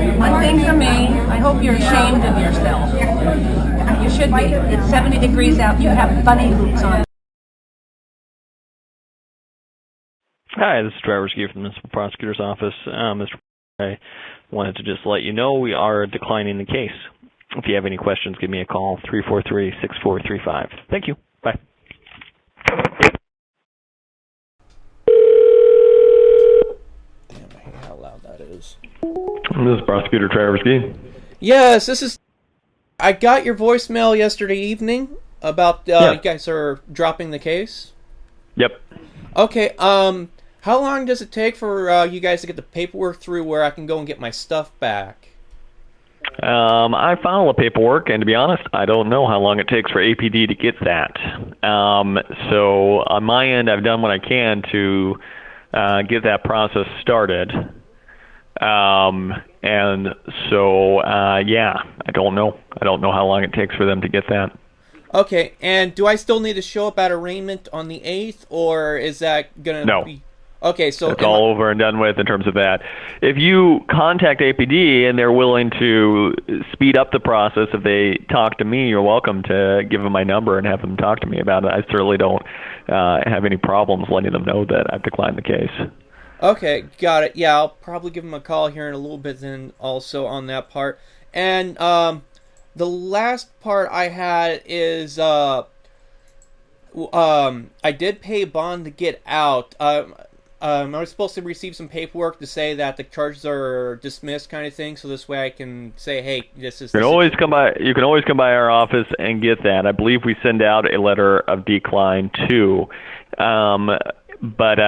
One thing for me, I hope you're ashamed of yourself. You should be. It's 70 degrees out. You have bunny boots on. Hi, this is Driver Ski from the Municipal Prosecutor's Office. Mr. I wanted to just let you know we are declining the case. If you have any questions, give me a call, 343-6435. Thank you. Bye. Damn, I hate how loud that is. This is Prosecutor Travis Ski. Yes, this is... I got your voicemail yesterday evening about you guys are dropping the case. Yep. Okay, how long does it take for you guys to get the paperwork through where I can go and get my stuff back? I file the paperwork, and to be honest, I don't know how long it takes for APD to get that. So on my end, I've done what I can to get that process started. And so, yeah, I don't know. I don't know how long it takes for them to get that. Okay, and do I still need to show up at arraignment on the 8th, or is that going to be... Okay, so... It's all over and done with in terms of that. If you contact APD and they're willing to speed up the process, if they talk to me, you're welcome to give them my number and have them talk to me about it. I certainly don't have any problems letting them know that I've declined the case. Okay, got it. Yeah, I'll probably give them a call here in a little bit then also on that part. And the last part I had is I did pay a bond to get out. I was supposed to receive some paperwork to say that the charges are dismissed, kind of thing. So this way, I can say, "Hey, this is." You can always come by. You can always come by our office and get that. I believe we send out a letter of decline too, but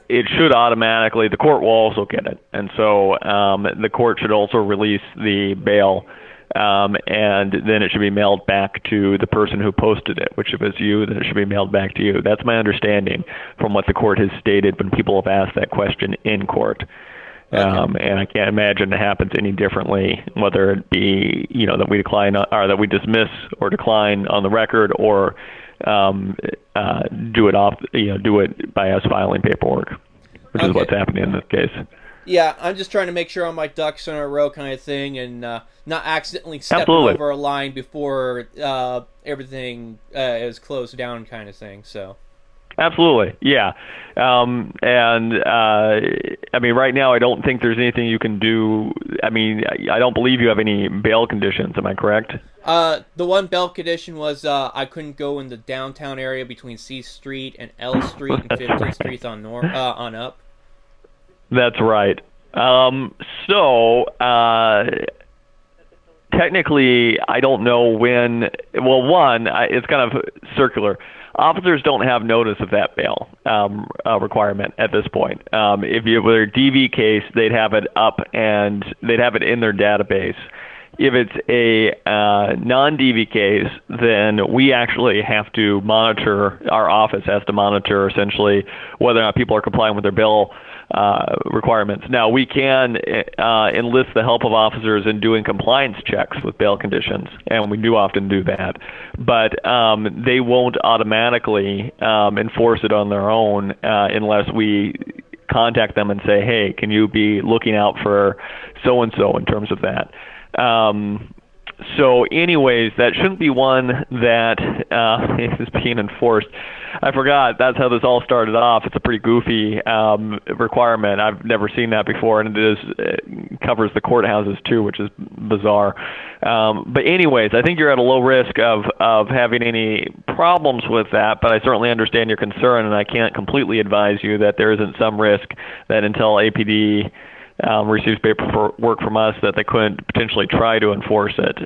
it should automatically. The court will also get it, and so the court should also release the bail. And then it should be mailed back to the person who posted it, which if it's you, then it should be mailed back to you. That's my understanding from what the court has stated when people have asked that question in court. Okay. And I can't imagine it happens any differently, whether it be, that we decline or that we dismiss or decline on the record or do it by us filing paperwork, which is what's happening in this case. Yeah, I'm just trying to make sure all my ducks are in a row kind of thing and not accidentally stepping over a line before everything is closed down kind of thing. So. Absolutely, yeah. I mean, right now I don't think there's anything you can do. I mean, I don't believe you have any bail conditions. Am I correct? The one bail condition was I couldn't go in the downtown area between C Street and L Street and 15th Street on up. That's right. Technically, I don't know when. Well, one, it's kind of circular. Officers don't have notice of that bail requirement at this point. If it were a DV case, they'd have it up and they'd have it in their database. If it's a non-DV case, then we actually have to monitor, our office has to monitor essentially whether or not people are complying with their bail requirements. Now, we can enlist the help of officers in doing compliance checks with bail conditions, and we do often do that. But they won't automatically enforce it on their own unless we contact them and say, hey, can you be looking out for so-and-so in terms of that? So anyways, that shouldn't be one that is being enforced. I forgot, that's how this all started off. It's a pretty goofy requirement. I've never seen that before, and it covers the courthouses too, which is bizarre. But anyways, I think you're at a low risk of having any problems with that, but I certainly understand your concern, and I can't completely advise you that there isn't some risk that until APD receives paperwork from us that they couldn't potentially try to enforce it,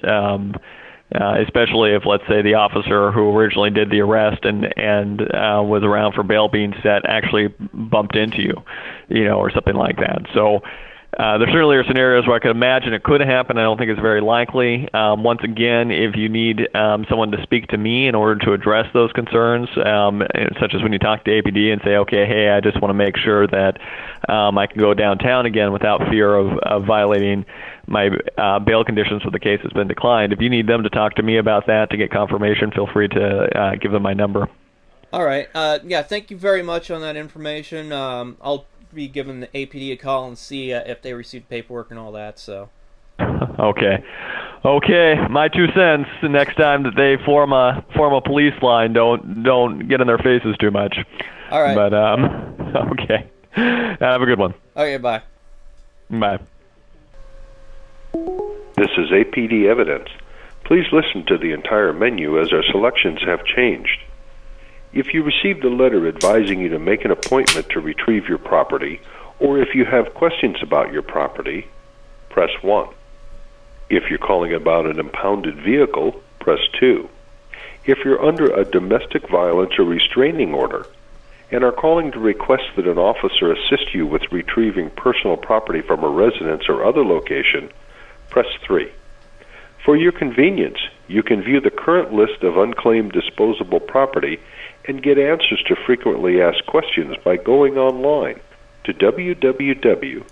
especially if, let's say, the officer who originally did the arrest and was around for bail being set actually bumped into you, or something like that. So there certainly are scenarios where I could imagine it could happen. I don't think it's very likely. Once again, if you need someone to speak to me in order to address those concerns, such as when you talk to APD and say, okay, hey, I just want to make sure that I can go downtown again without fear of violating my bail conditions if the case has been declined. If you need them to talk to me about that to get confirmation, feel free to give them my number. All right. Yeah, thank you very much on that information. I'll be giving the APD a call and see if they received paperwork and all that. So. Okay. My 2 cents. The next time that they form a police line, don't get in their faces too much. All right. But okay. Have a good one. Okay. Bye. Bye. This is APD evidence. Please listen to the entire menu as our selections have changed. If you received a letter advising you to make an appointment to retrieve your property, or if you have questions about your property, press 1. If you're calling about an impounded vehicle, press 2. If you're under a domestic violence or restraining order and are calling to request that an officer assist you with retrieving personal property from a residence or other location, press 3. For your convenience, you can view the current list of unclaimed disposable property and get answers to frequently asked questions by going online to www.munl.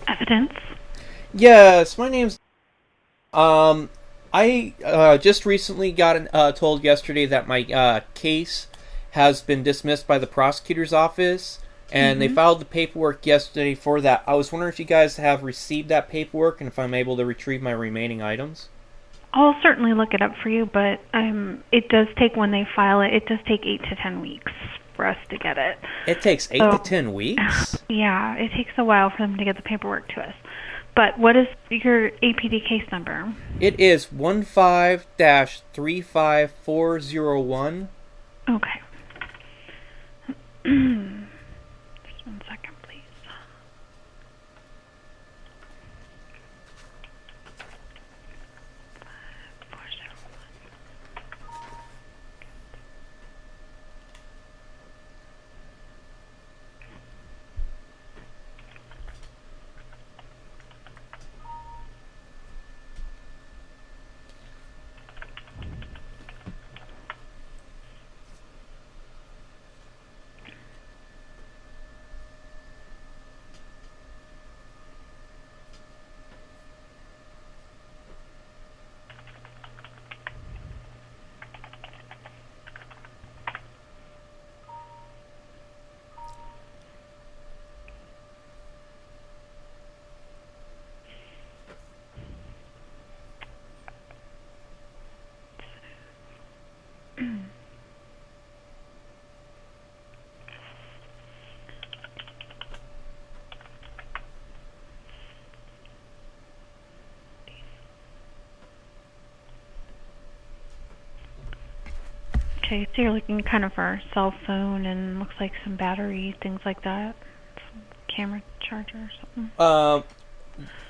Evidence. Yes, my name's. I just recently got told yesterday that my case has been dismissed by the prosecutor's office, and they filed the paperwork yesterday for that. I was wondering if you guys have received that paperwork and if I'm able to retrieve my remaining items. I'll certainly look it up for you, but it does take, when they file it, it does take 8 to 10 weeks for us to get it. It takes 8 to 10 weeks? Yeah, it takes a while for them to get the paperwork to us. But what is your APD case number? It is 15-35401. Okay. Just 1 second, please. Okay, so you're looking kind of for a cell phone and looks like some battery, things like that. Some camera charger or something.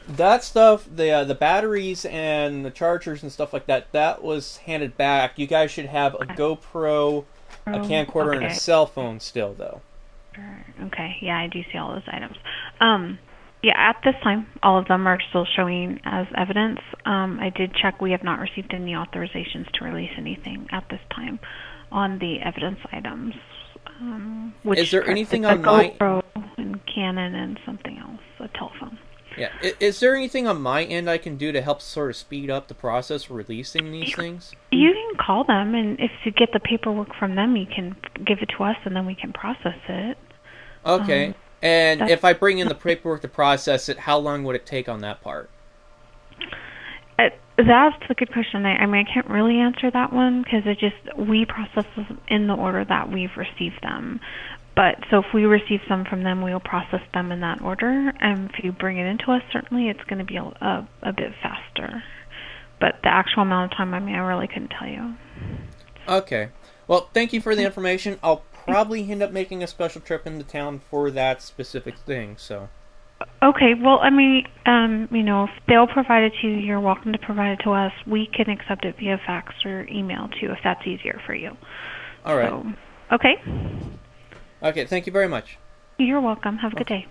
That stuff, the batteries and the chargers and stuff like that, that was handed back. You guys should have a GoPro, a camcorder, and a cell phone still, though. Okay, yeah, I do see all those items. Yeah, at this time, all of them are still showing as evidence. I did check. We have not received any authorizations to release anything at this time on the evidence items. Which is there anything on my GoPro and Canon and something else, a telephone? Yeah, is there anything on my end I can do to help sort of speed up the process of releasing these things? You can call them, and if you get the paperwork from them, you can give it to us, and then we can process it. Okay. And if I bring in the paperwork to process it, how long would it take on that part? That's a good question. I mean, I can't really answer that one because we process them in the order that we've received them. But so if we receive some from them, we will process them in that order. And if you bring it into us, certainly it's going to be a bit faster. But the actual amount of time, I mean, I really couldn't tell you. Okay. Well, thank you for the information. I'll probably end up making a special trip into town for that specific thing, so. Okay, well, I mean, if they'll provide it to you, you're welcome to provide it to us. We can accept it via fax or email, too, if that's easier for you. All right. So, okay. Okay, thank you very much. You're welcome. Have a good day.